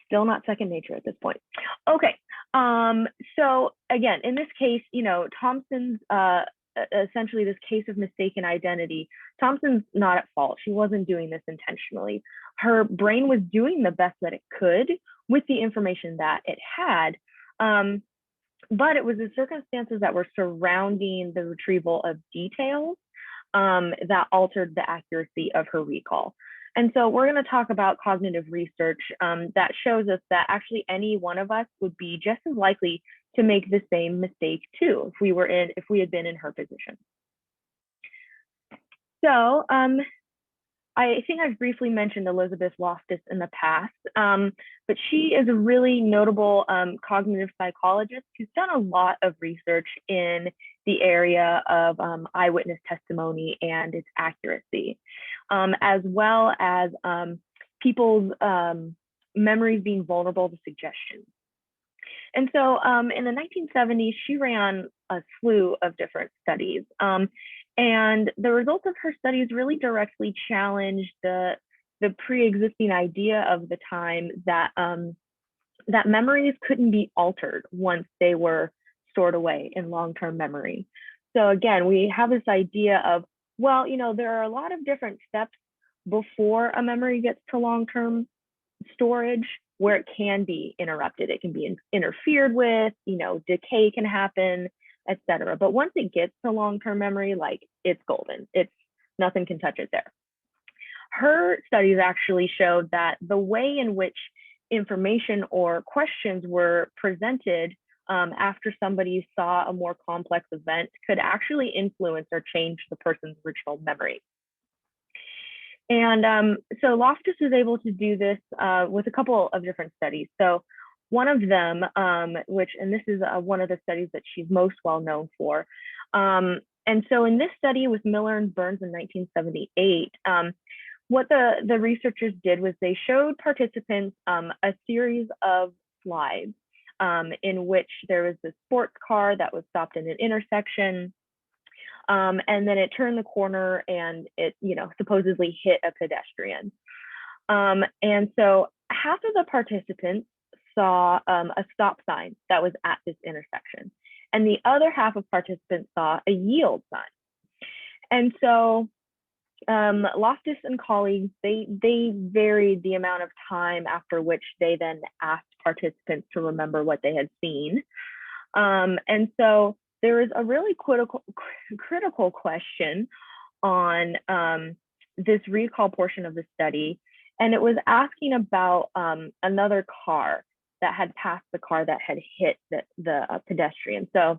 Still not second nature at this point. Okay. So again, in this case, Thompson's essentially this case of mistaken identity. Thompson's not at fault. She wasn't doing this intentionally. Her brain was doing the best that it could with the information that it had. But it was the circumstances that were surrounding the retrieval of details that altered the accuracy of her recall. And so we're going to talk about cognitive research that shows us that actually any one of us would be just as likely to make the same mistake too if we had been in her position. So I think I've briefly mentioned Elizabeth Loftus in the past, but she is a really notable cognitive psychologist who's done a lot of research in the area of eyewitness testimony and its accuracy, as well as people's memories being vulnerable to suggestion. And so in the 1970s, she ran a slew of different studies. And the results of her studies really directly challenged the pre-existing idea of the time that that memories couldn't be altered once they were stored away in long-term memory. So again, we have this idea of, well, there are a lot of different steps before a memory gets to long-term storage where it can be interrupted. It can be interfered with, decay can happen, etc. But once it gets to long-term memory, like it's golden. Nothing can touch it there. Her studies actually showed that the way in which information or questions were presented after somebody saw a more complex event could actually influence or change the person's original memory. And so Loftus was able to do this with a couple of different studies. So one of them, and this is one of the studies that she's most well known for. And so in this study with Miller and Burns in 1978, what the researchers did was they showed participants a series of slides in which there was a sports car that was stopped in an intersection. And then it turned the corner and it, supposedly hit a pedestrian. And so half of the participants saw a stop sign that was at this intersection, and the other half of participants saw a yield sign. And so Loftus and colleagues, they varied the amount of time after which they then asked participants to remember what they had seen. And so there is a really critical question on this recall portion of the study, and it was asking about another car that had passed the car that had hit the pedestrian. So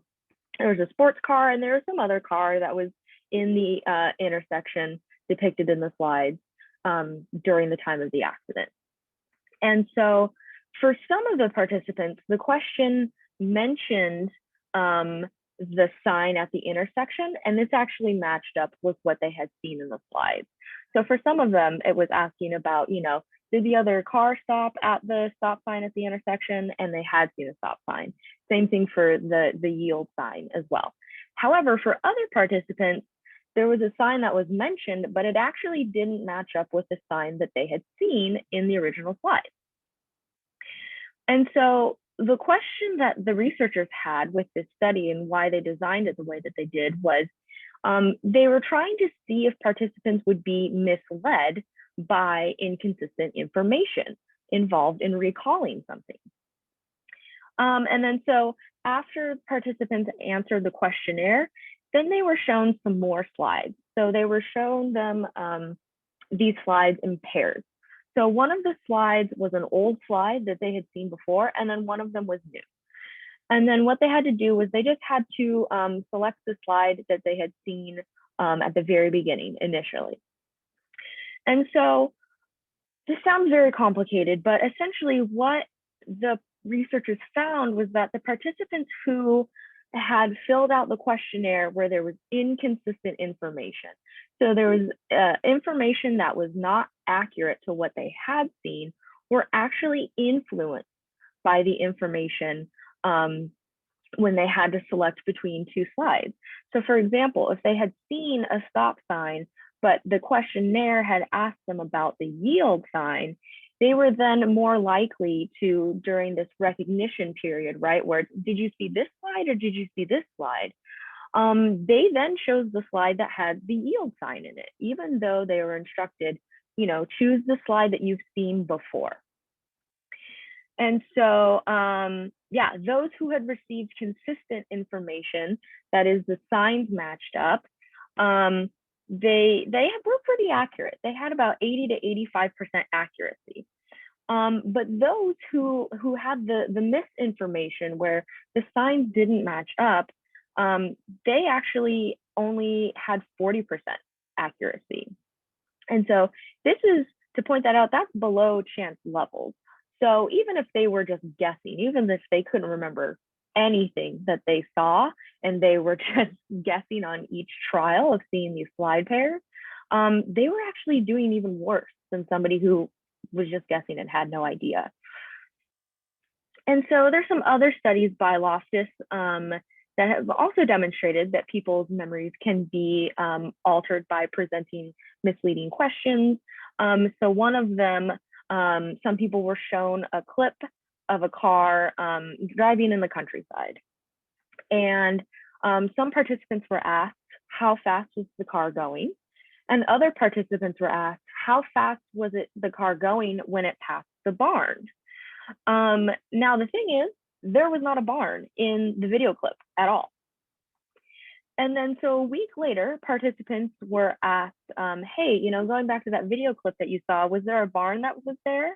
there was a sports car and there was some other car that was in the intersection depicted in the slides during the time of the accident. And so for some of the participants, the question mentioned the sign at the intersection, and this actually matched up with what they had seen in the slides. So for some of them, it was asking about, did the other car stop at the stop sign at the intersection? And they had seen a stop sign. Same thing for the yield sign as well. However, for other participants, there was a sign that was mentioned, but it actually didn't match up with the sign that they had seen in the original slide. And so the question that the researchers had with this study and why they designed it the way that they did was they were trying to see if participants would be misled by inconsistent information involved in recalling something. And then so after participants answered the questionnaire, then they were shown some more slides. So they were shown them these slides in pairs. So one of the slides was an old slide that they had seen before, and then one of them was new. And then what they had to do was they just had to select the slide that they had seen at the very beginning initially. And so this sounds very complicated, but essentially what the researchers found was that the participants who had filled out the questionnaire where there was inconsistent information. So there was information that was not accurate to what they had seen, were actually influenced by the information when they had to select between two slides. So for example, if they had seen a stop sign, but the questionnaire had asked them about the yield sign, they were then more likely to, during this recognition period, right, where did you see this slide or did you see this slide? They then chose the slide that had the yield sign in it, even though they were instructed, choose the slide that you've seen before. And so, yeah, those who had received consistent information, that is, the signs matched up, they were pretty accurate. They had about 80 to 85% accuracy. But those who had the misinformation where the signs didn't match up, they actually only had 40% accuracy. And so this is, to point that out, that's below chance levels. So even if they were just guessing, even if they couldn't remember anything that they saw and they were just guessing on each trial of seeing these slide pairs, they were actually doing even worse than somebody who was just guessing and had no idea. And so there's some other studies by Loftus that have also demonstrated that people's memories can be altered by presenting misleading questions. So one of them, some people were shown a clip of a car driving in the countryside. And some participants were asked, how fast was the car going? And other participants were asked, how fast was the car going when it passed the barn? Now, the thing is, there was not a barn in the video clip at all. And then so a week later, participants were asked, hey, going back to that video clip that you saw, was there a barn that was there?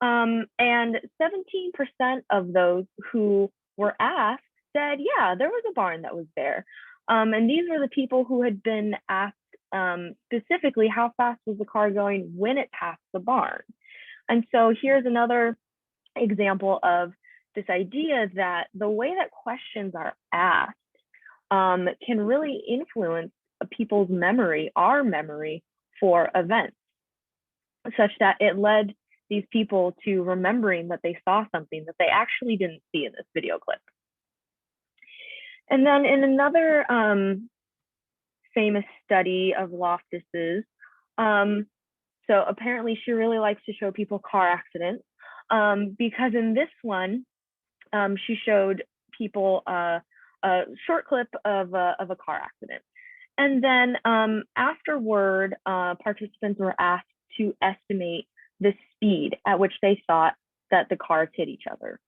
And 17% of those who were asked said, yeah, there was a barn that was there. And these were the people who had been asked specifically how fast was the car going when it passed the barn. And so here's another example of this idea that the way that questions are asked can really influence people's memory, our memory for events, such that it led these people to remembering that they saw something that they actually didn't see in this video clip. And then in another famous study of Loftus's, so apparently she really likes to show people car accidents, because in this one, she showed people a short clip of a car accident. And then afterward, participants were asked to estimate the speed at which they thought that the cars hit each other.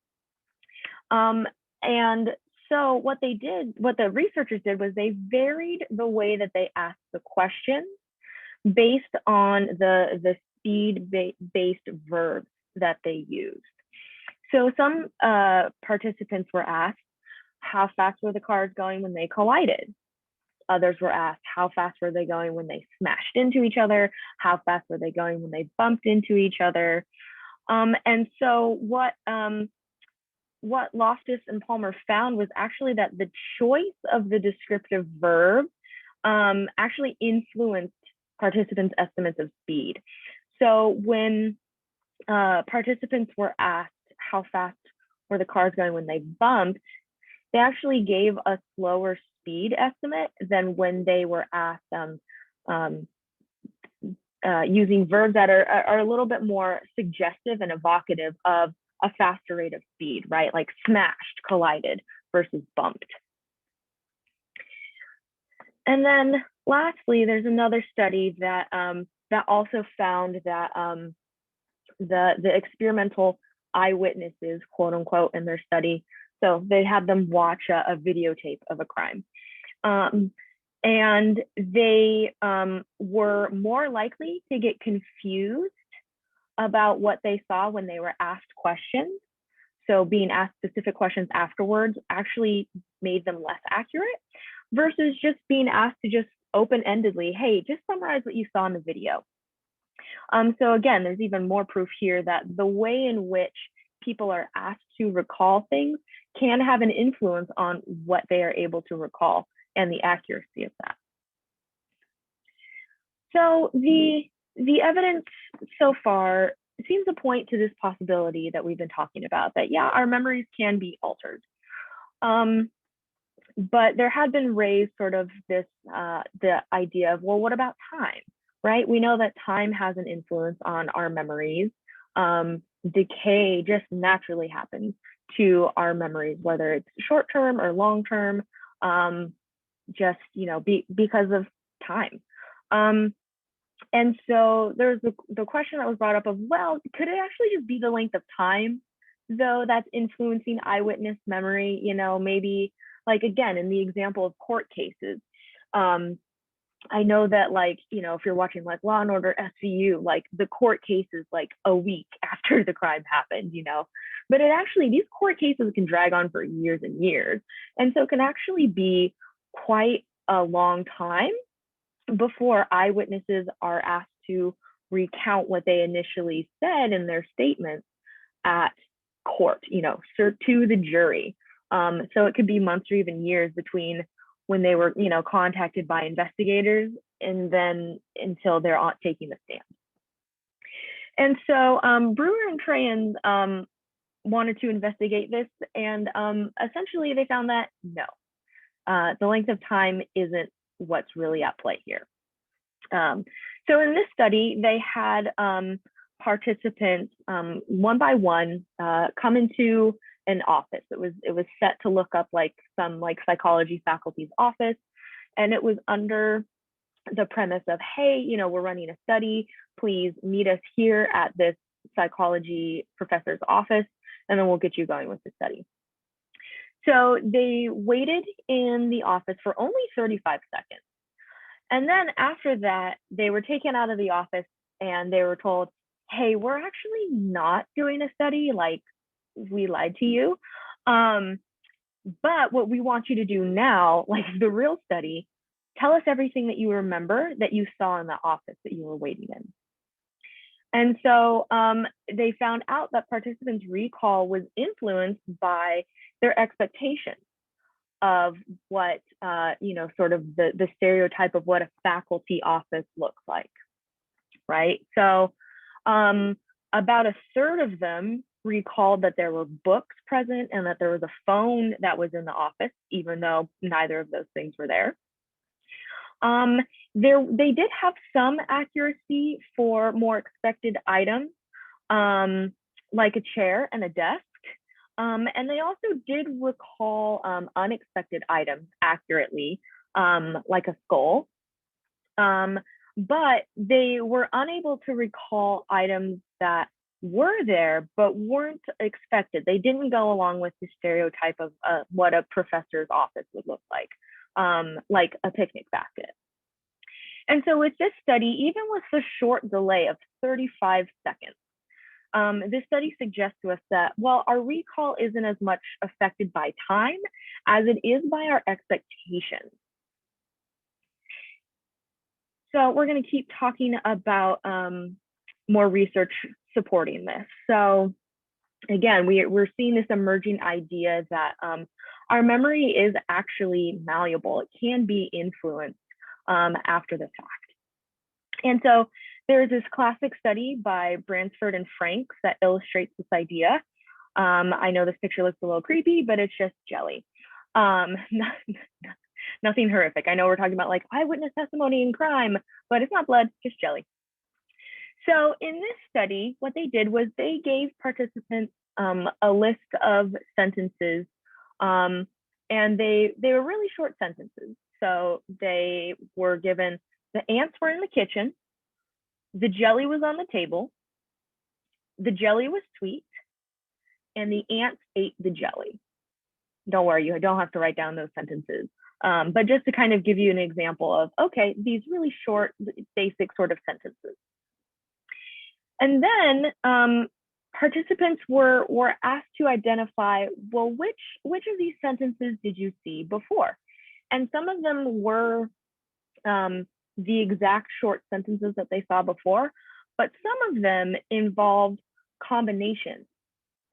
And so what the researchers did was they varied the way that they asked the questions based on the speed-based verbs that they used. So some participants were asked, how fast were the cars going when they collided? Others were asked, how fast were they going when they smashed into each other? How fast were they going when they bumped into each other? And so what Loftus and Palmer found was actually that the choice of the descriptive verb actually influenced participants' estimates of speed. So when participants were asked how fast were the cars going when they bumped, they actually gave a slower speed estimate than when they were asked using verbs that are a little bit more suggestive and evocative of a faster rate of speed, right? Like smashed, collided versus bumped. And then lastly, there's another study that that also found that the experimental eyewitnesses, quote unquote, in their study, so they had them watch a videotape of a crime. And they were more likely to get confused about what they saw when they were asked questions. So being asked specific questions afterwards actually made them less accurate versus just being asked to just open-endedly, hey, just summarize what you saw in the video. So again, there's even more proof here that the way in which people are asked to recall things can have an influence on what they are able to recall and the accuracy of that. So the evidence so far seems to point to this possibility that we've been talking about, that yeah, our memories can be altered. But there had been raised sort of this, the idea of, well, what about time, right? We know that time has an influence on our memories. decay just naturally happens to our memories, whether it's short term or long term, just because of time. And so there's the question that was brought up of, well, could it actually just be the length of time though that's influencing eyewitness memory? Maybe like, again, in the example of court cases, I know that if you're watching like Law and Order SVU, like the court case is like a week after the crime happened, but these court cases can drag on for years and years. And so it can actually be quite a long time before eyewitnesses are asked to recount what they initially said in their statements at court, to the jury. So it could be months or even years between when they were, contacted by investigators and then until they're taking the stand. And so Brewer and Trayan wanted to investigate this, and essentially they found that no, the length of time isn't what's really at play here. So in this study, they had participants one by one come into an office. It was set to look up some psychology faculty's office, and it was under the premise of, hey, we're running a study, please meet us here at this psychology professor's office, and then we'll get you going with the study. So they waited in the office for only 35 seconds. And then after that, they were taken out of the office and they were told, hey, we're actually not doing a study, we lied to you. But what we want you to do now, the real study, tell us everything that you remember that you saw in the office that you were waiting in. And so they found out that participants' recall was influenced by their expectations of what, sort of the stereotype of what a faculty office looks like, right? So about a third of them recalled that there were books present and that there was a phone that was in the office, even though neither of those things were there. They did have some accuracy for more expected items, like a chair and a desk. And they also did recall unexpected items accurately, like a skull. But they were unable to recall items that were there but weren't expected. They didn't go along with the stereotype of what a professor's office would look like a picnic basket. And so with this study, even with the short delay of 35 seconds, this study suggests to us that, well, our recall isn't as much affected by time as it is by our expectations. So we're going to keep talking about more research supporting this. So again, we're seeing this emerging idea that our memory is actually malleable. It can be influenced after the fact. And so there's this classic study by Bransford and Franks that illustrates this idea. I know this picture looks a little creepy, but it's just jelly. Nothing horrific. I know we're talking about eyewitness testimony and crime, but it's not blood, just jelly. So in this study, what they did was they gave participants a list of sentences, and they were really short sentences. So they were given, the ants were in the kitchen, the jelly was on the table, the jelly was sweet, and the ants ate the jelly. Don't worry, you don't have to write down those sentences. But just to kind of give you an example of, okay, these really short, basic sort of sentences. And then participants were asked to identify, well, which of these sentences did you see before? And some of them were the exact short sentences that they saw before, but some of them involved combinations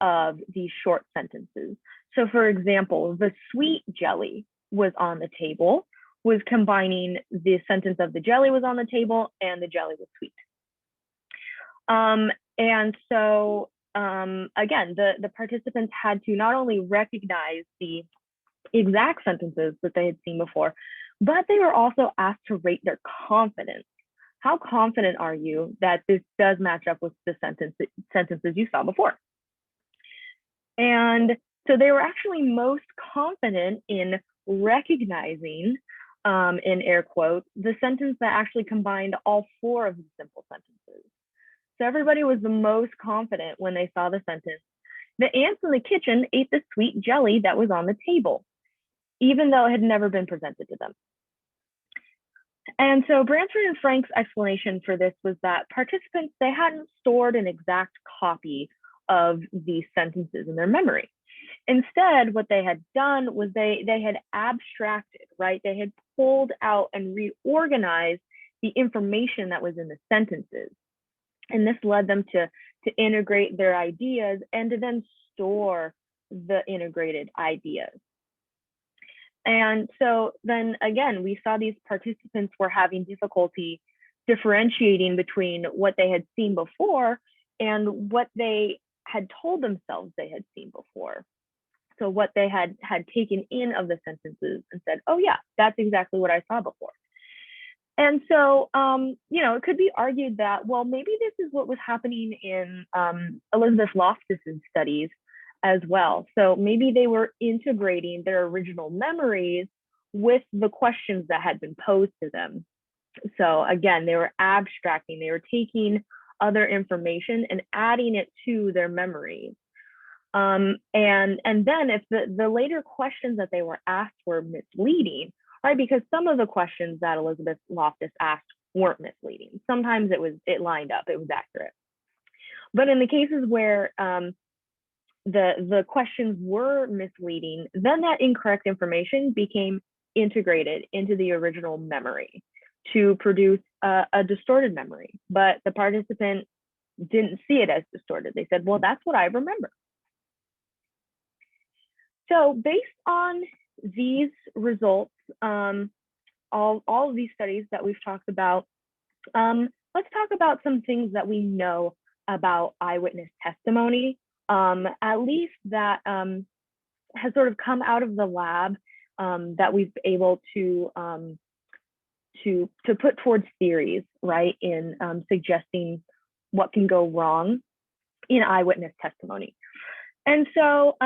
of these short sentences. So for example, the sweet jelly was on the table was combining the sentence of the jelly was on the table and the jelly was sweet. And so again, the participants had to not only recognize the exact sentences that they had seen before, but they were also asked to rate their confidence how confident are you that this does match up with the sentences you saw before? And so they were actually most confident in recognizing, in air quotes, the sentence that actually combined all four of the simple sentences. So everybody was the most confident when they saw the sentence, the ants in the kitchen ate the sweet jelly that was on the table, even though it had never been presented to them. And so Bransford and Frank's explanation for this was that participants, they hadn't stored an exact copy of these sentences in their memory. Instead, what they had done was they had abstracted, right? They had pulled out and reorganized the information that was in the sentences. And this led them to integrate their ideas and to then store the integrated ideas. And so then again, we saw these participants were having difficulty differentiating between what they had seen before and what they had told themselves they had seen before. So what they had taken in of the sentences and said, oh yeah, that's exactly what I saw before. And so, it could be argued that, well, maybe this is what was happening in Elizabeth Loftus's studies as well. So maybe they were integrating their original memories with the questions that had been posed to them. So again, they were abstracting, they were taking other information and adding it to their memories. And then if the later questions that they were asked were misleading, right? Because some of the questions that Elizabeth Loftus asked weren't misleading. Sometimes it lined up, it was accurate. But in the cases where the questions were misleading, then that incorrect information became integrated into the original memory to produce a distorted memory. But the participant didn't see it as distorted. They said, well, that's what I remember. So based on these results, all of these studies that we've talked about, let's talk about some things that we know about eyewitness testimony, at least that has sort of come out of the lab that we've been able to put towards theories, right, in suggesting what can go wrong in eyewitness testimony. And so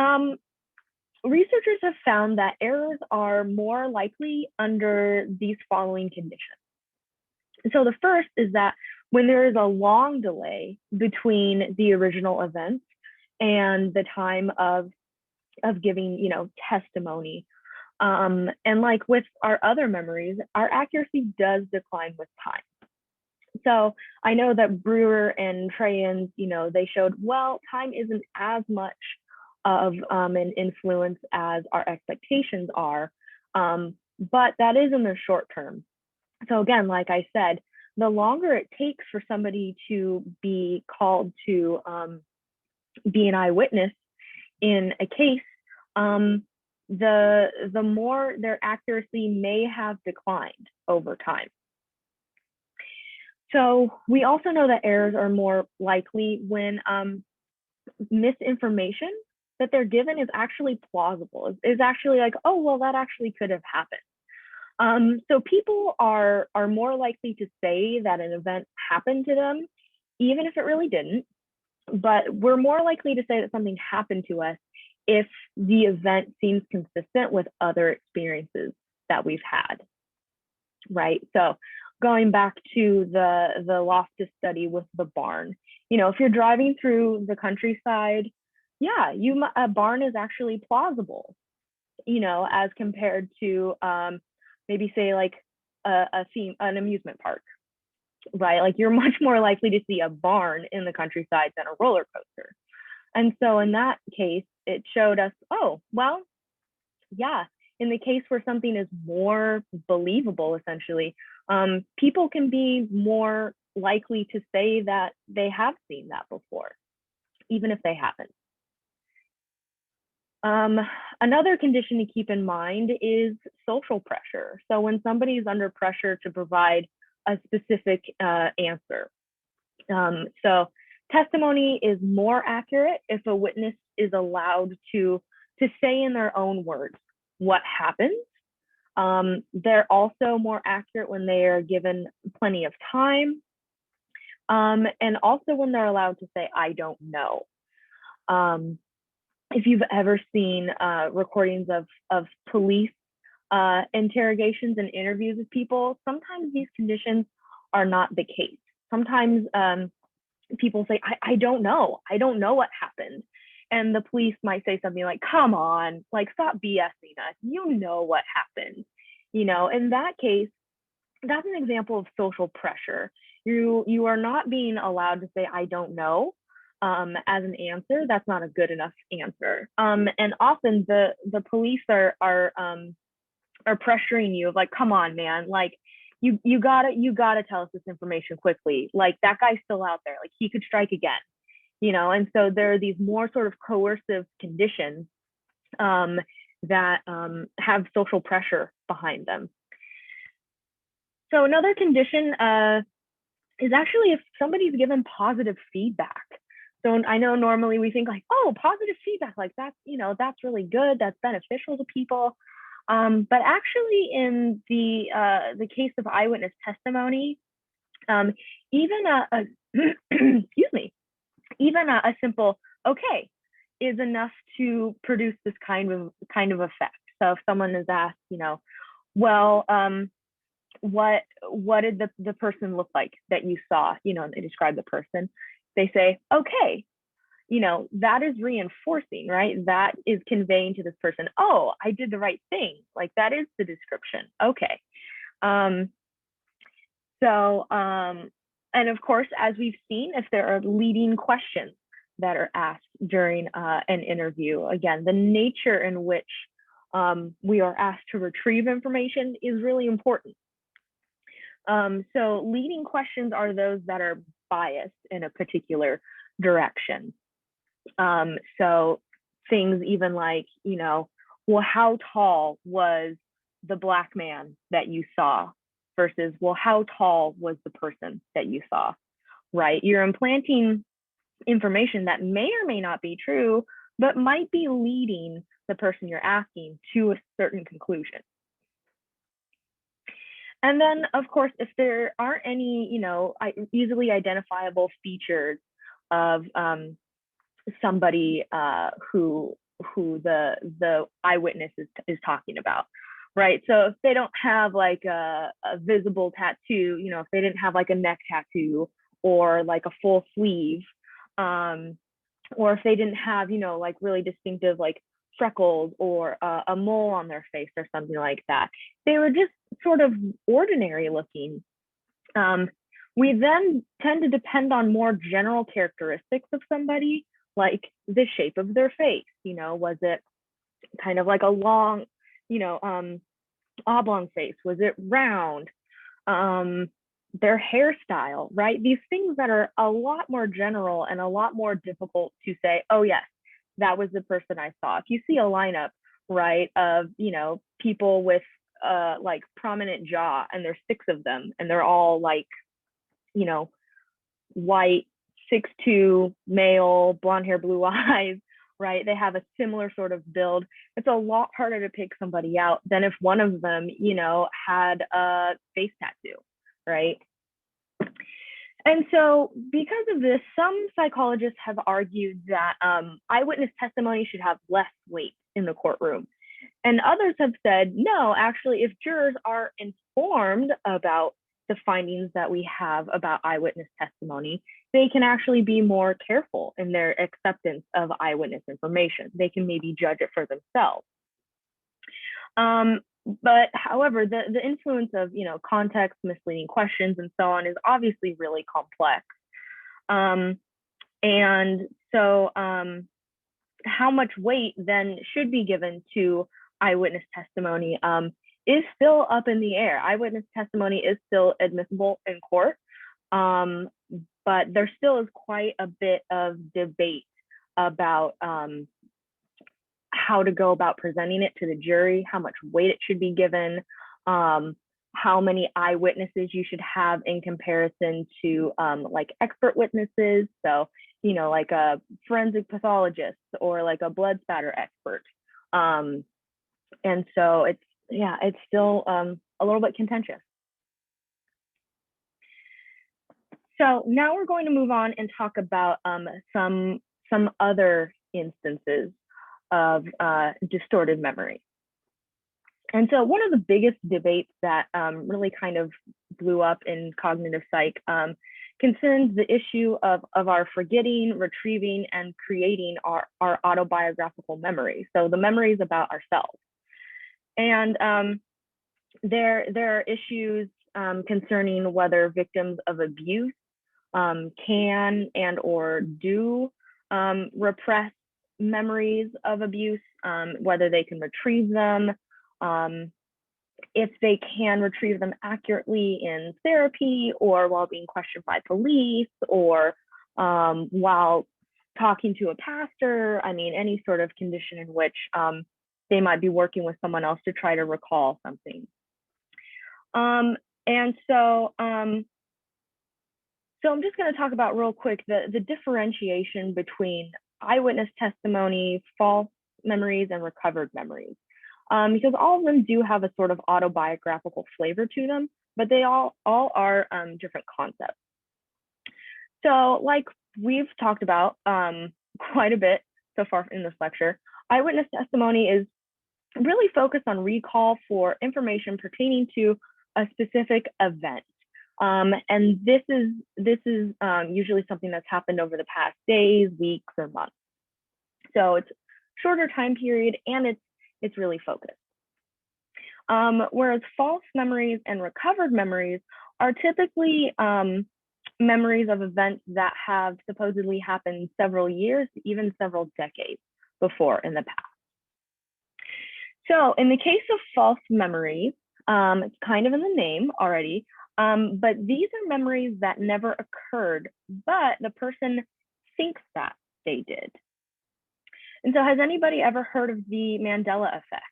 researchers have found that errors are more likely under these following conditions. So the first is that when there is a long delay between the original events and the time of giving, testimony, and like with our other memories, our accuracy does decline with time. So I know that Brewer and Treyans, they showed, well, time isn't as much of an influence as our expectations are, but that is in the short term. So again, like I said, the longer it takes for somebody to be called to be an eyewitness in a case, the more their accuracy may have declined over time. So we also know that errors are more likely when misinformation that they're given is actually plausible, is actually like, oh, well, that actually could have happened. So people are more likely to say that an event happened to them, even if it really didn't. But we're more likely to say that something happened to us if the event seems consistent with other experiences that we've had, right? So going back to the Loftus study with the barn, if you're driving through the countryside, yeah, a barn is actually plausible, as compared to maybe say like an amusement park, right? Like you're much more likely to see a barn in the countryside than a roller coaster. And so in that case, it showed us, oh, well, yeah, in the case where something is more believable, essentially, people can be more likely to say that they have seen that before, even if they haven't. Another condition to keep in mind is social pressure. So when somebody is under pressure to provide a specific answer. So testimony is more accurate if a witness is allowed to say in their own words what happens, They're also more accurate when they are given plenty of time, and also when they're allowed to say, I don't know. If you've ever seen recordings of police interrogations and interviews with people, sometimes these conditions are not the case. Sometimes people say, I don't know. I don't know what happened. And the police might say something like, come on, like, stop BSing us. You know what happened. In that case, that's an example of social pressure. You are not being allowed to say, I don't know, as an answer. That's not a good enough answer. And often the police are pressuring you of like, come on, man, like you gotta tell us this information quickly. Like, that guy's still out there. Like, he could strike again. And so there are these more sort of coercive conditions that have social pressure behind them. So another condition is actually if somebody's given positive feedback. So I know normally we think like, oh, positive feedback, like that's really good, that's beneficial to people. But actually, in the case of eyewitness testimony, even excuse me, even a simple "okay" is enough to produce this kind of effect. So if someone is asked, well, what did the person look like that you saw? They describe the person. They say, "Okay." That is reinforcing, right? That is conveying to this person, oh, I did the right thing. Like, that is the description. Okay. And of course, as we've seen, if there are leading questions that are asked during an interview, again, the nature in which we are asked to retrieve information is really important. So leading questions are those that are biased in a particular direction. So things even like, well, how tall was the Black man that you saw versus, well, how tall was the person that you saw, right? You're implanting information that may or may not be true, but might be leading the person you're asking to a certain conclusion. And then, of course, if there aren't any, easily identifiable features of somebody who the eyewitness is talking about, right? So if they don't have like a visible tattoo, if they didn't have like a neck tattoo or like a full sleeve, or if they didn't have, like really distinctive like freckles or a mole on their face or something like that, they were just sort of ordinary looking. We then tend to depend on more general characteristics of somebody, like the shape of their face. Was it kind of like a long, oblong face? Was it round? Their hairstyle, right? These things that are a lot more general and a lot more difficult to say, oh yes, that was the person I saw. If you see a lineup, right, of, people with like prominent jaw, and there's 6 of them, and they're all like, white, 6'2", male, blonde hair, blue eyes, right? They have a similar sort of build. It's a lot harder to pick somebody out than if one of them, had a face tattoo, right? And so because of this, some psychologists have argued that eyewitness testimony should have less weight in the courtroom. And others have said, no, actually, if jurors are informed about the findings that we have about eyewitness testimony, they can actually be more careful in their acceptance of eyewitness information. They can maybe judge it for themselves. But however, the influence of, context, misleading questions, and so on is obviously really complex. And so how much weight then should be given to eyewitness testimony is still up in the air. Eyewitness testimony is still admissible in court, but there still is quite a bit of debate about how to go about presenting it to the jury, how much weight it should be given, how many eyewitnesses you should have in comparison to like expert witnesses. So, like a forensic pathologist or like a blood spatter expert. And so it's yeah, it's still a little bit contentious. So now we're going to move on and talk about some other instances of distorted memory. And so one of the biggest debates that really kind of blew up in cognitive psych concerns the issue of our forgetting, retrieving, and creating our autobiographical memories. So the memories about ourselves. And there are issues concerning whether victims of abuse can and or do repress memories of abuse, whether they can retrieve them, if they can retrieve them accurately in therapy or while being questioned by police or while talking to a pastor. I mean, any sort of condition in which they might be working with someone else to try to recall something. And so I'm just going to talk about real quick the differentiation between eyewitness testimony, false memories, and recovered memories. Because all of them do have a sort of autobiographical flavor to them, but they all are different concepts. So like we've talked about quite a bit so far in this lecture, eyewitness testimony is really focused on recall for information pertaining to a specific event. And this is usually something that's happened over the past days, weeks, or months. So it's shorter time period and it's really focused. Whereas false memories and recovered memories are typically memories of events that have supposedly happened several years, even several decades before in the past. So in the case of false memories, it's kind of in the name already, but these are memories that never occurred, but the person thinks that they did. And so has anybody ever heard of the Mandela effect?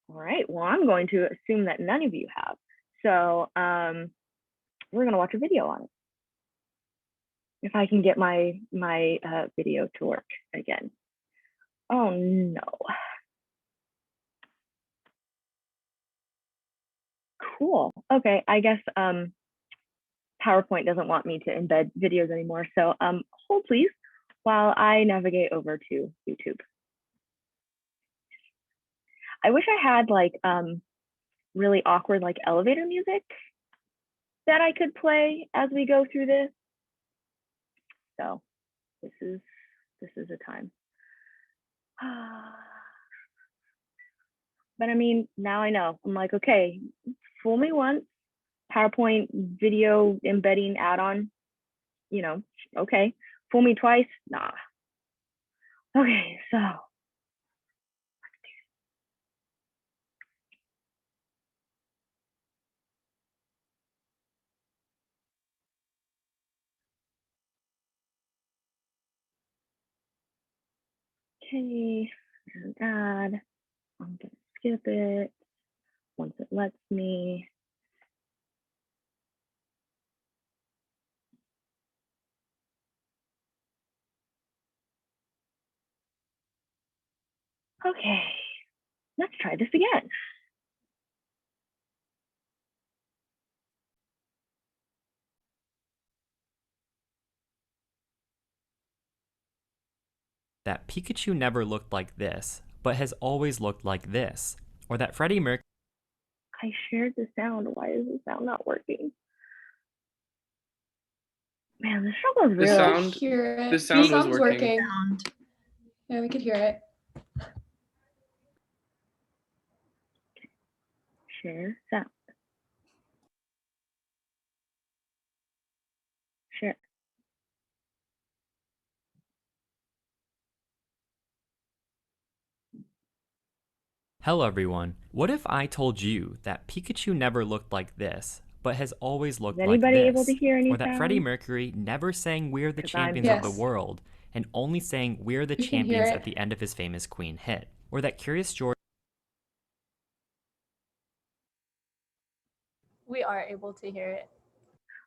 All right, well, I'm going to assume that none of you have. So we're gonna watch a video on it. If I can get my video to work again. Oh no. Cool, okay, I guess PowerPoint doesn't want me to embed videos anymore. So hold please while I navigate over to YouTube. I wish I had like really awkward like elevator music that I could play as we go through this. So this is a time. But I mean, now I know. I'm like, okay, fool me once, PowerPoint video embedding add-on, you know, okay. Fool me twice, nah. Okay, so okay, and add. I'm gonna skip it once it lets me. Okay, let's try this again. That Pikachu never looked like this, but has always looked like this. Or that Freddie Mercury... I shared the sound. Why is the sound not working? Man, the struggle is real. The sound was working. Yeah, we could hear it. Share sound. Share. Hello everyone. What if I told you that Pikachu never looked like this, but has always looked like this? Able to hear any or that sound? Freddie Mercury never sang "We're the Champions of the World" and only sang "We're the Champions" at the end of his famous Queen hit? Or that Curious George... We are able to hear it.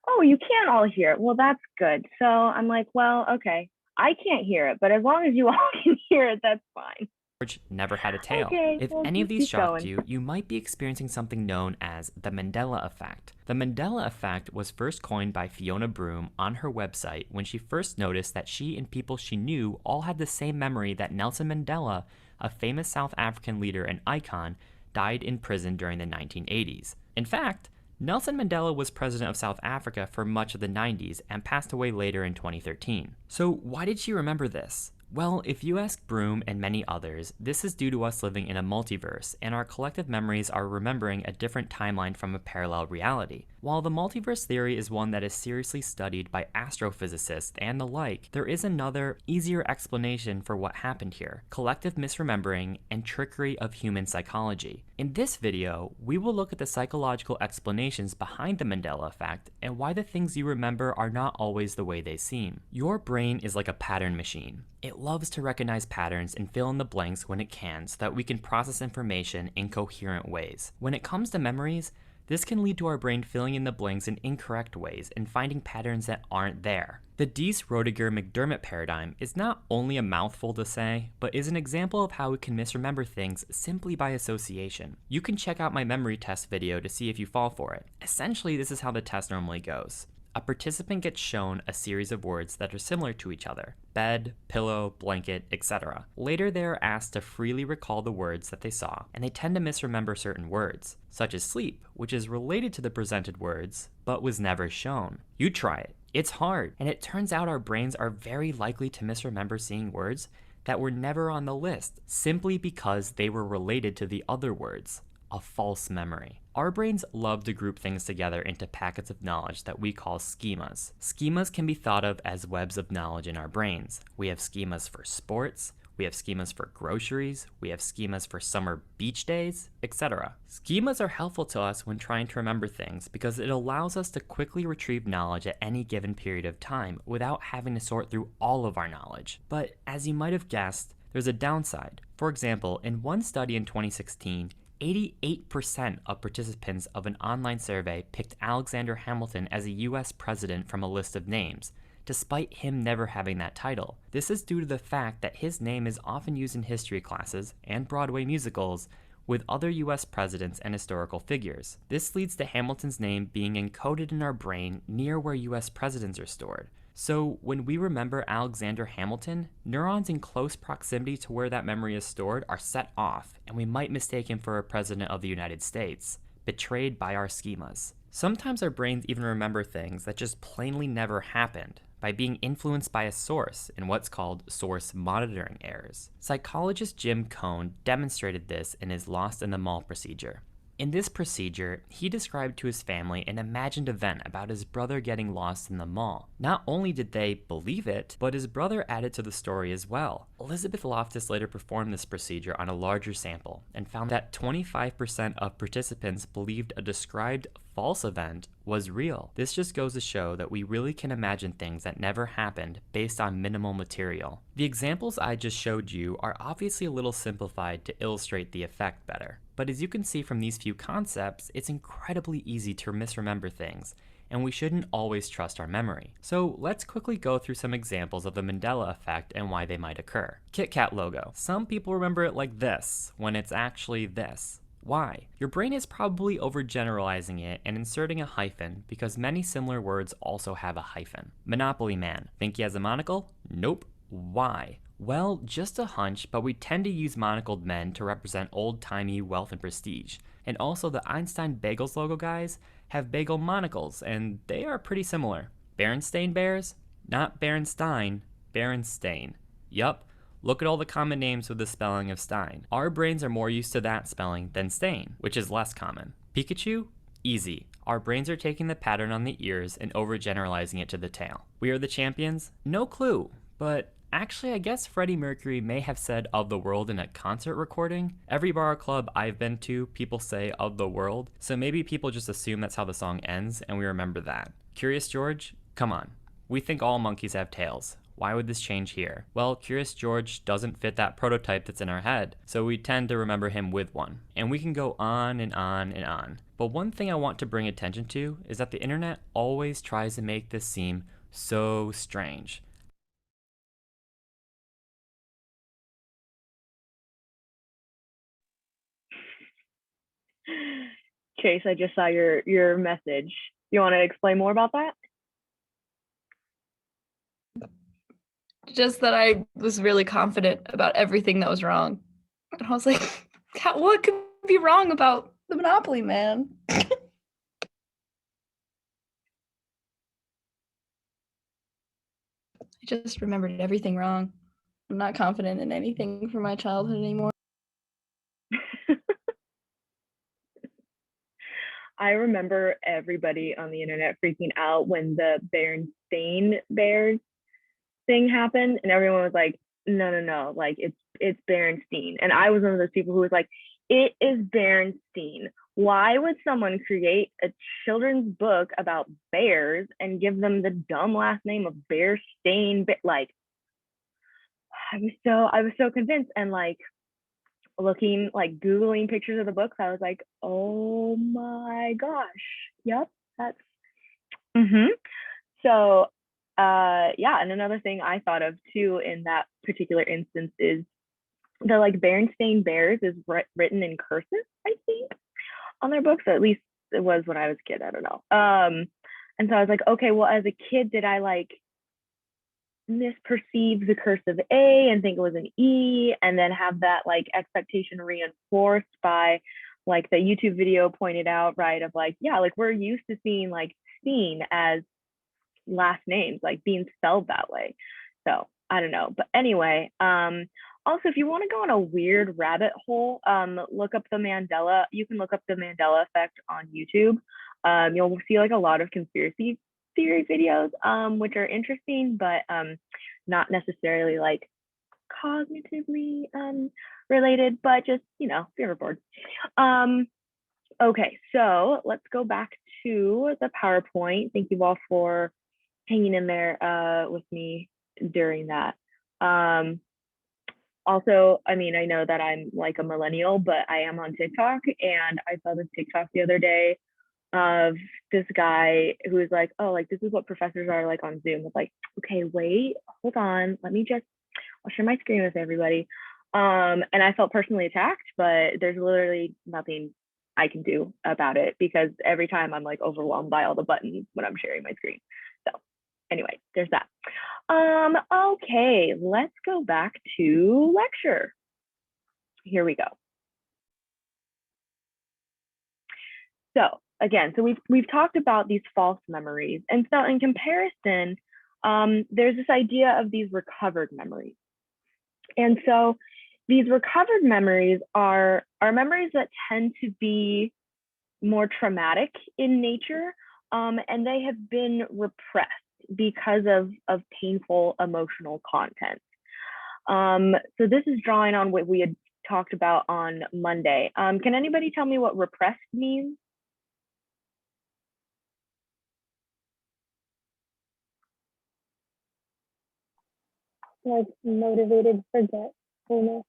oh, you can't all hear it. Well, that's good. So I'm like, well, okay, I can't hear it, but as long as you all can hear it, that's fine. George never had a tail. Okay, If well, any of these shocked going. you might be experiencing something known as the Mandela effect. The Mandela effect was first coined by Fiona Broome on her website when she first noticed that she and people she knew all had the same memory that Nelson Mandela, a famous South African leader and icon, died in prison during the 1980s. In fact, Nelson Mandela was president of South Africa for much of the 90s and passed away later in 2013. So why did she remember this? Well, if you ask Broome and many others, this is due to us living in a multiverse, and our collective memories are remembering a different timeline from a parallel reality. While the multiverse theory is one that is seriously studied by astrophysicists and the like, there is another, easier explanation for what happened here: collective misremembering and trickery of human psychology. In this video, we will look at the psychological explanations behind the Mandela effect and why the things you remember are not always the way they seem. Your brain is like a pattern machine. It loves to recognize patterns and fill in the blanks when it can so that we can process information in coherent ways. When it comes to memories, this can lead to our brain filling in the blanks in incorrect ways and finding patterns that aren't there. The Diess-Roediger-McDermott paradigm is not only a mouthful to say, but is an example of how we can misremember things simply by association. You can check out my memory test video to see if you fall for it. Essentially, this is how the test normally goes. A participant gets shown a series of words that are similar to each other: bed, pillow, blanket, etc. Later they are asked to freely recall the words that they saw, and they tend to misremember certain words, such as sleep, which is related to the presented words, but was never shown. You try it. It's hard, and it turns out our brains are very likely to misremember seeing words that were never on the list, simply because they were related to the other words. A false memory. Our brains love to group things together into packets of knowledge that we call schemas. Schemas can be thought of as webs of knowledge in our brains. We have schemas for sports, we have schemas for groceries, we have schemas for summer beach days, etc. Schemas are helpful to us when trying to remember things because it allows us to quickly retrieve knowledge at any given period of time without having to sort through all of our knowledge. But as you might have guessed, there's a downside. For example, in one study in 2016, 88% of participants of an online survey picked Alexander Hamilton as a US president from a list of names, despite him never having that title. This is due to the fact that his name is often used in history classes and Broadway musicals with other US presidents and historical figures. This leads to Hamilton's name being encoded in our brain near where US presidents are stored. So when we remember Alexander Hamilton, neurons in close proximity to where that memory is stored are set off, and we might mistake him for a president of the United States, betrayed by our schemas. Sometimes our brains even remember things that just plainly never happened by being influenced by a source in what's called source monitoring errors. Psychologist Jim Cohn demonstrated this in his Lost in the Mall procedure. In this procedure, he described to his family an imagined event about his brother getting lost in the mall. Not only did they believe it, but his brother added to the story as well. Elizabeth Loftus later performed this procedure on a larger sample and found that 25% of participants believed a described false event was real. This just goes to show that we really can imagine things that never happened based on minimal material. The examples I just showed you are obviously a little simplified to illustrate the effect better. But as you can see from these few concepts, it's incredibly easy to misremember things, and we shouldn't always trust our memory. So let's quickly go through some examples of the Mandela effect and why they might occur. Kit Kat logo. Some people remember it like this, when it's actually this. Why? Your brain is probably overgeneralizing it and inserting a hyphen because many similar words also have a hyphen. Monopoly Man. Think he has a monocle? Nope. Why? Well, just a hunch, but we tend to use monocled men to represent old-timey wealth and prestige. And also the Einstein Bagels logo guys have bagel monocles, and they are pretty similar. Berenstain Bears? Not Berenstein, Berenstain. Yup. Look at all the common names with the spelling of Stein. Our brains are more used to that spelling than Stain, which is less common. Pikachu? Easy. Our brains are taking the pattern on the ears and overgeneralizing it to the tail. We Are the Champions? No clue, but actually I guess Freddie Mercury may have said "of the world" in a concert recording. Every bar or club I've been to, people say "of the world," so maybe people just assume that's how the song ends and we remember that. Curious George? Come on. We think all monkeys have tails. Why would this change here? Well, Curious George doesn't fit that prototype that's in our head, so we tend to remember him with one. And we can go on and on and on. But one thing I want to bring attention to is that the internet always tries to make this seem so strange. Chase, I just saw your message. You want to explain more about that? Just that I was really confident about everything that was wrong. And I was like, what could be wrong about the Monopoly Man? I just remembered everything wrong. I'm not confident in anything from my childhood anymore. I remember everybody on the internet freaking out when the Berenstain Bears thing happened, and everyone was like, no, like it's Berenstein. And I was one of those people who was like, it is Berenstein. Why would someone create a children's book about bears and give them the dumb last name of Bearstain? Like, I was so convinced, and like looking, like Googling pictures of the books, I was like, oh my gosh, yep, that's So yeah, and another thing I thought of too in that particular instance is the like Berenstain Bears is written in cursive, I think, on their books. Or at least it was when I was a kid. I don't know. And so I was like, okay, well, as a kid, did I like misperceive the cursive A and think it was an E, and then have that like expectation reinforced by like the YouTube video pointed out, right? Of like, yeah, like we're used to seeing like seen as last names, like being spelled that way. So I don't know. But anyway, also if you want to go on a weird rabbit hole, look up the Mandela. You can look up the Mandela effect on YouTube. You'll see like a lot of conspiracy theory videos, which are interesting, but not necessarily like cognitively related, but just, you know, if you're ever bored. Okay, so let's go back to the PowerPoint. Thank you all for hanging in there with me during that. Also, I mean, I know that I'm like a millennial, but I am on TikTok, and I saw this TikTok the other day of this guy who was like, oh, like this is what professors are like on Zoom. It's like, okay, wait, hold on, I'll share my screen with everybody. And I felt personally attacked, but there's literally nothing I can do about it because every time I'm like overwhelmed by all the buttons when I'm sharing my screen. So anyway, there's that. Okay, let's go back to lecture. Here we go. So again, so we've talked about these false memories. And so in comparison, there's this idea of these recovered memories. And so these recovered memories are memories that tend to be more traumatic in nature, and they have been repressed because of painful emotional content. So this is drawing on what we had talked about on Monday. Can anybody tell me what repressed means? Like motivated forgetfulness.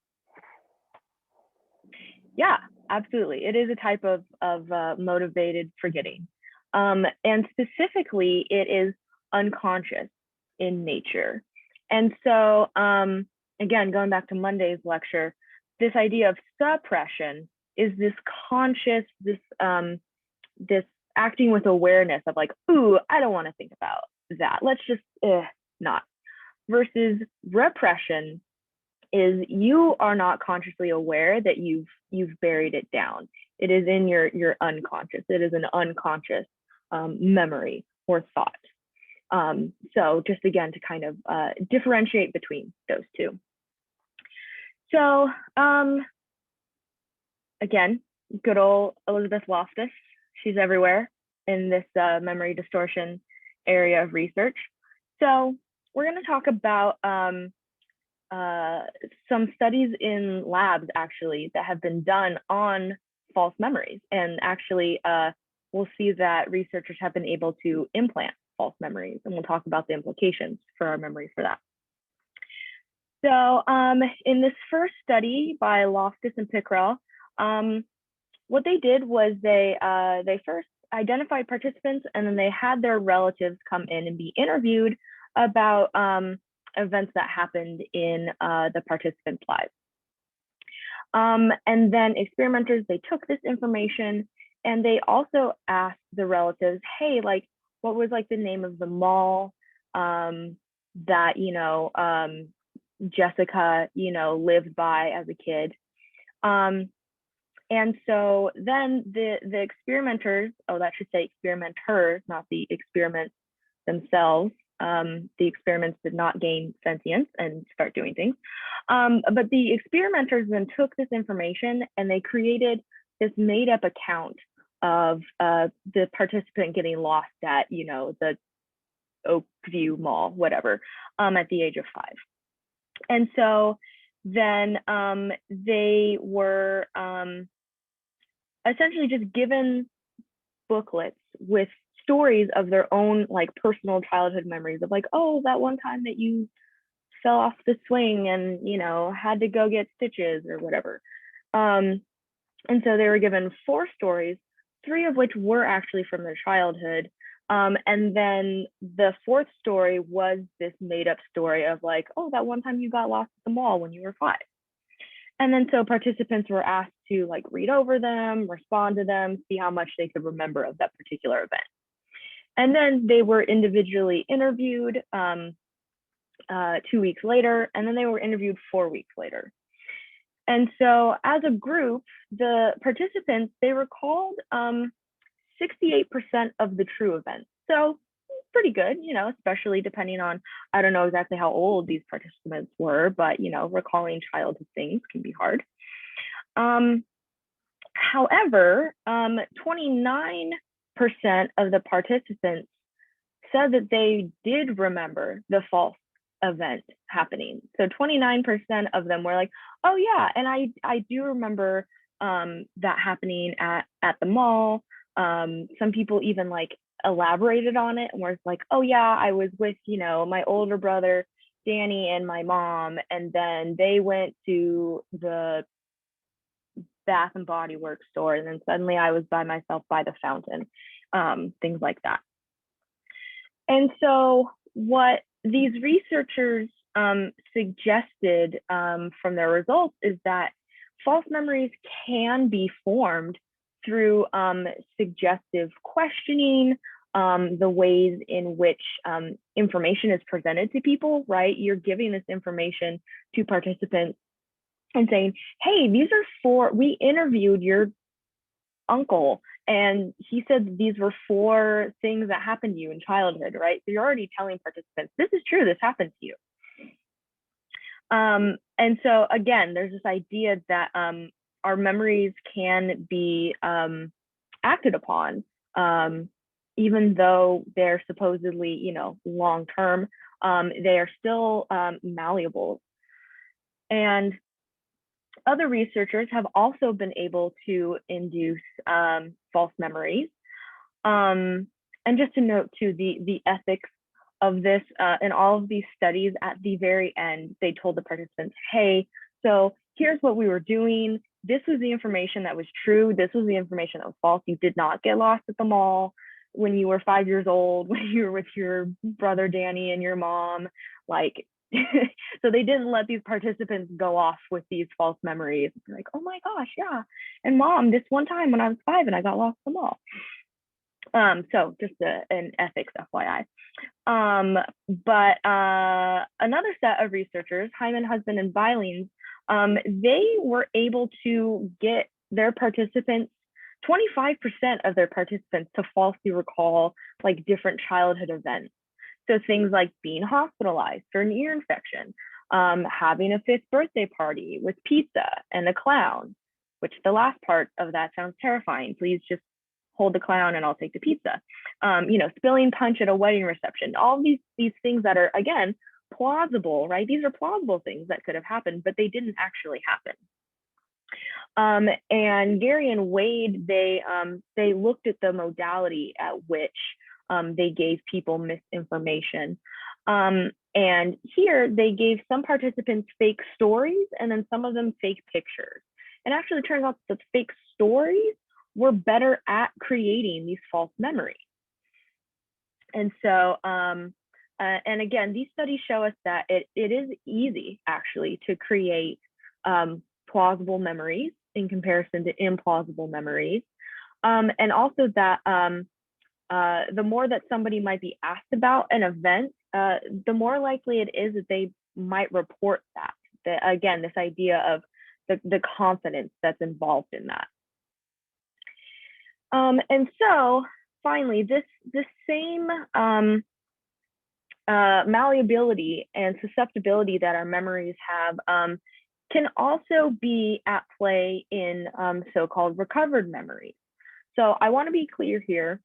Yeah, absolutely. It is a type of motivated forgetting. And specifically, it is unconscious in nature. And so, again, going back to Monday's lecture, this idea of suppression is this conscious, this acting with awareness of like, ooh, I don't want to think about that. Let's just not. Versus repression is you are not consciously aware that you've buried it down. It is in your unconscious. It is an unconscious memory or thought. So just again to kind of differentiate between those two. So again, good old Elizabeth Loftus. She's everywhere in this memory distortion area of research. So we're going to talk about some studies in labs actually that have been done on false memories. And actually, we'll see that researchers have been able to implant false memories. And we'll talk about the implications for our memory for that. So in this first study by Loftus and Pickrell, what they did was they first identified participants, and then they had their relatives come in and be interviewed about events that happened in the participants' lives. And then experimenters, they took this information and they also asked the relatives, hey, like, what was like the name of the mall that, Jessica, lived by as a kid. And so then the experimenters, that should say experimenters, not the experiments themselves. The experiments did not gain sentience and start doing things. But the experimenters then took this information and they created this made up account of the participant getting lost at, the Oakview Mall, whatever, at the age of 5. And so then they were essentially just given booklets with stories of their own like personal childhood memories of like, oh, that one time that you fell off the swing and had to go get stitches or whatever. And so they were given 4 stories, 3 of which were actually from their childhood. And then the 4th story was this made up story of like, oh, that one time you got lost at the mall when you were 5. And then so participants were asked to like read over them, respond to them, see how much they could remember of that particular event. And then they were individually interviewed 2 weeks later, and then they were interviewed 4 weeks later. And so as a group, the participants, they recalled 68% of the true events. So pretty good, especially depending on, I don't know exactly how old these participants were, but, recalling childhood things can be hard. However, 29% of the participants said that they did remember the false event happening. So 29% of them were like, oh yeah, and I do remember that happening at the mall. Some people even like elaborated on it and were like, oh yeah, I was with, my older brother, Danny, and my mom, and then they went to the Bath and Body Works store, and then suddenly I was by myself by the fountain, things like that. And so what these researchers suggested from their results is that false memories can be formed through suggestive questioning, the ways in which information is presented to people, right? You're giving this information to participants and saying, hey, these are 4, we interviewed your uncle and he said these were 4 things that happened to you in childhood, right? So you're already telling participants, this is true, this happened to you. And so again, there's this idea that our memories can be acted upon, even though they're supposedly, long-term, they are still malleable. And other researchers have also been able to induce false memories. And just to note too, the ethics of this, in all of these studies, at the very end, they told the participants, hey, so here's what we were doing. This was the information that was true. This was the information that was false. You did not get lost at the mall when you were 5 years old, when you were with your brother Danny and your mom. Like, so they didn't let these participants go off with these false memories. Like, oh my gosh, yeah. And mom, this one time when I was 5 and I got lost at the mall. So just an ethics FYI. But another set of researchers, Hyman, Husband, and Bylines, they were able to get their participants, 25% of their participants, to falsely recall like different childhood events. So things like being hospitalized for an ear infection, having a 5th birthday party with pizza and a clown, which the last part of that sounds terrifying. Please just hold the clown and I'll take the pizza. Spilling punch at a wedding reception, all these things that are, again, plausible, right? These are plausible things that could have happened, but they didn't actually happen. And Gary and Wade, they looked at the modality at which they gave people misinformation. And here they gave some participants fake stories and then some of them fake pictures. And actually, it turns out that the fake stories were better at creating these false memories. And so, and again, these studies show us that it is easy actually to create plausible memories in comparison to implausible memories. And also that the more that somebody might be asked about an event, the more likely it is that they might report that. Again, this idea of the confidence that's involved in that. And so finally, this same malleability and susceptibility that our memories have can also be at play in so-called recovered memories. So I want to be clear here,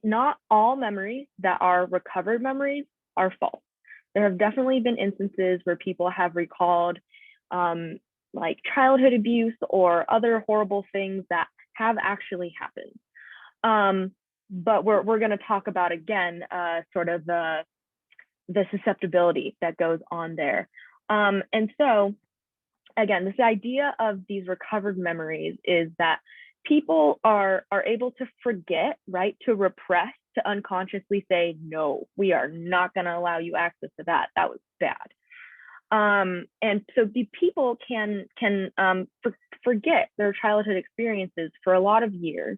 not all memories that are recovered memories are false. There have definitely been instances where people have recalled like childhood abuse or other horrible things that have actually happened. But we're going to talk about again sort of the susceptibility that goes on there. And so again, this idea of these recovered memories is that people are able to forget, right? To repress, to unconsciously say, no, we are not going to allow you access to that. That was bad. And so the people can forget their childhood experiences for a lot of years,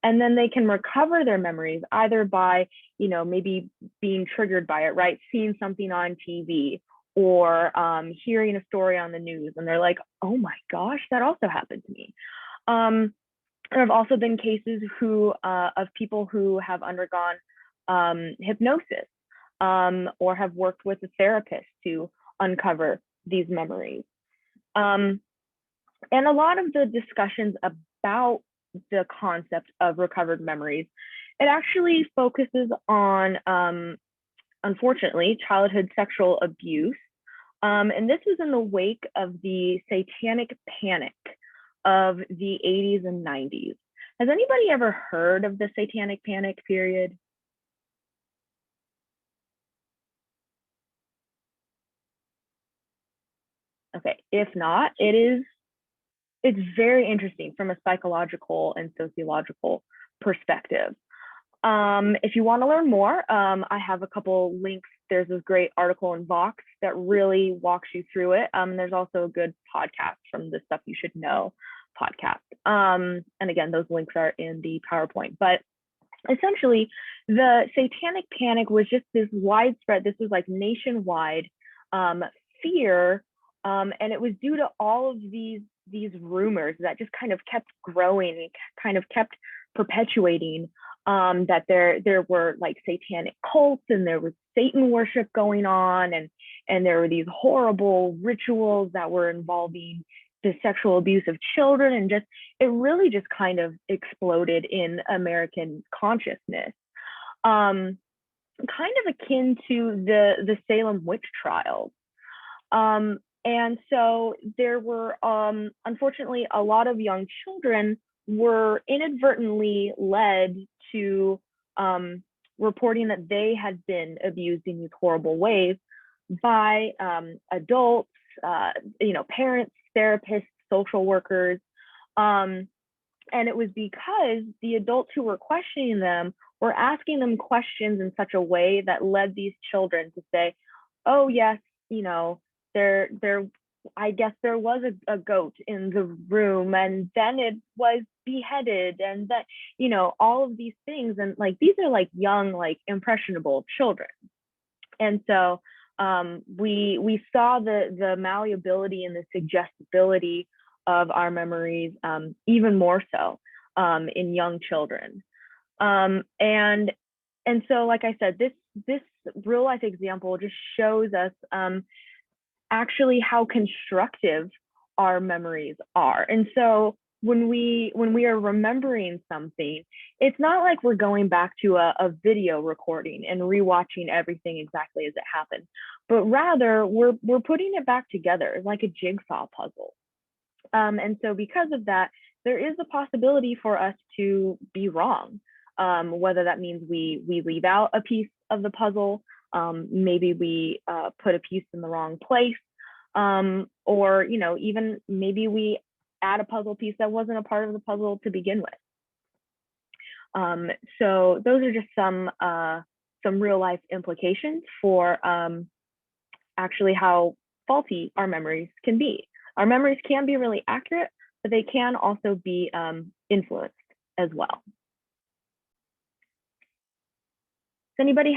and then they can recover their memories either by, maybe being triggered by it, right? Seeing something on TV or hearing a story on the news, and they're like, oh my gosh, that also happened to me. There have also been cases of people who have undergone hypnosis or have worked with a therapist to uncover these memories. And a lot of the discussions about the concept of recovered memories, it actually focuses on, unfortunately, childhood sexual abuse. And this was in the wake of the satanic panic of the 80s and 90s. Has anybody ever heard of the satanic panic period? Okay, if not, it's very interesting from a psychological and sociological perspective. If you want to learn more, I have a couple links. There's this great article in Vox that really walks you through it. There's also a good podcast from the Stuff You Should Know podcast. And again, those links are in the PowerPoint. But essentially, the satanic panic was just this widespread, this was like nationwide fear. And it was due to all of these rumors that just kind of kept growing and kind of kept perpetuating that there were like satanic cults and there was Satan worship going on, and there were these horrible rituals that were involving the sexual abuse of children, and it really just kind of exploded in American consciousness, kind of akin to the Salem witch trials. And so there were, unfortunately, a lot of young children were inadvertently led to reporting that they had been abused in these horrible ways by adults, parents, therapists, social workers. And it was because the adults who were questioning them were asking them questions in such a way that led these children to say, oh, yes, I guess there was a goat in the room, and then it was beheaded, and that, all of these things. And like, these are like young, like impressionable children. And so we saw the malleability and the suggestibility of our memories even more so in young children. And so, like I said, this real life example just shows us actually how constructive our memories are. And so when we are remembering something, it's not like we're going back to a video recording and rewatching everything exactly as it happened, but rather we're putting it back together like a jigsaw puzzle. And so because of that, there is a possibility for us to be wrong, whether that means we leave out a piece of the puzzle, Maybe we put a piece in the wrong place, or even maybe we add a puzzle piece that wasn't a part of the puzzle to begin with. So those are just some real life implications for actually how faulty our memories can be. Our memories can be really accurate, but they can also be influenced as well. Does anybody have